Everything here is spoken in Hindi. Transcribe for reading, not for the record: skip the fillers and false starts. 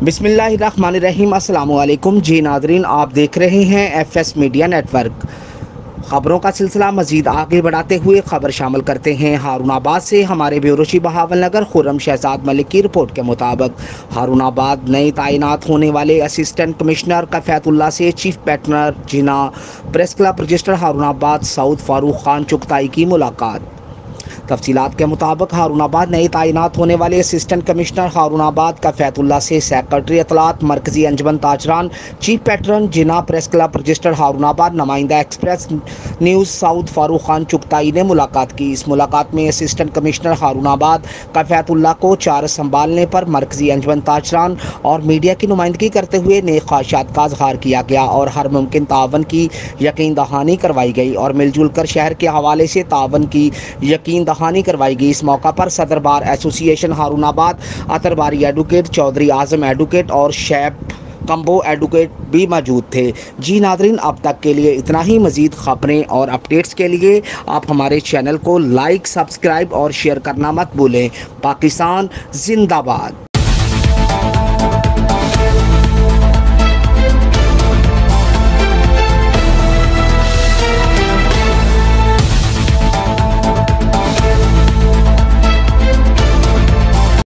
बिस्मिल्लाहिर्रहमानिर्रहीम। अस्सलामु अलैकुम जी नाज़रीन, आप देख रहे हैं एफएस मीडिया नेटवर्क। खबरों का सिलसिला मजीद आगे बढ़ाते हुए खबर शामिल करते हैं हारूनाबाद से। हमारे ब्यूरो चीफ बहावलनगर खुर्रम शहजाद मलिक की रिपोर्ट के मुताबिक हारूनाबाद नए तैनात होने वाले असिस्टेंट कमिश्नर कफ़ैतुल्लाह से chief patron Jinnah press club register Harunabad Saud Farooq Khan Chughtai की मुलाकात। तफसीलात के मुताबिक हारूनाबाद नई तैनात होने वाले असिस्टेंट कमिश्नर हारूनाबाद कफ़ैतुल्लाह से सेक्रेटरी इत्तलात मरकजी अंजमन ताजरान, चीफ पैटर्न जिना प्रेस क्लब रजिस्टर हारूनाबाद, नुमाइंदा एक्सप्रेस न्यूज़ सऊद फारूक खान चुगताई ने मुलाकात की। इस मुलाकात में असिस्टेंट कमिश्नर हारूनाबाद कफ़ैतुल्लाह को चार्ज संभालने पर मरकजी अंजमन ताजरान और मीडिया की नुमाइंदगी करते हुए नेक ख्वाहिशात का इज़हार किया गया और हर मुमकिन तावन की यकीन दहानी करवाई गई और मिलजुल कर शहर के हवाले से तावन की यकीन दहानी करवाई गई। इस मौका पर सदर bar association Harunabad, Atarbari advocate, Chaudhry Azam advocate और शैब कम्बो एडवोकेट भी मौजूद थे। जी नाज़रीन, अब तक के लिए इतना ही। मज़ीद खबरें और अपडेट्स के लिए आप हमारे चैनल को लाइक, सब्सक्राइब और शेयर करना मत भूलें। पाकिस्तान जिंदाबाद।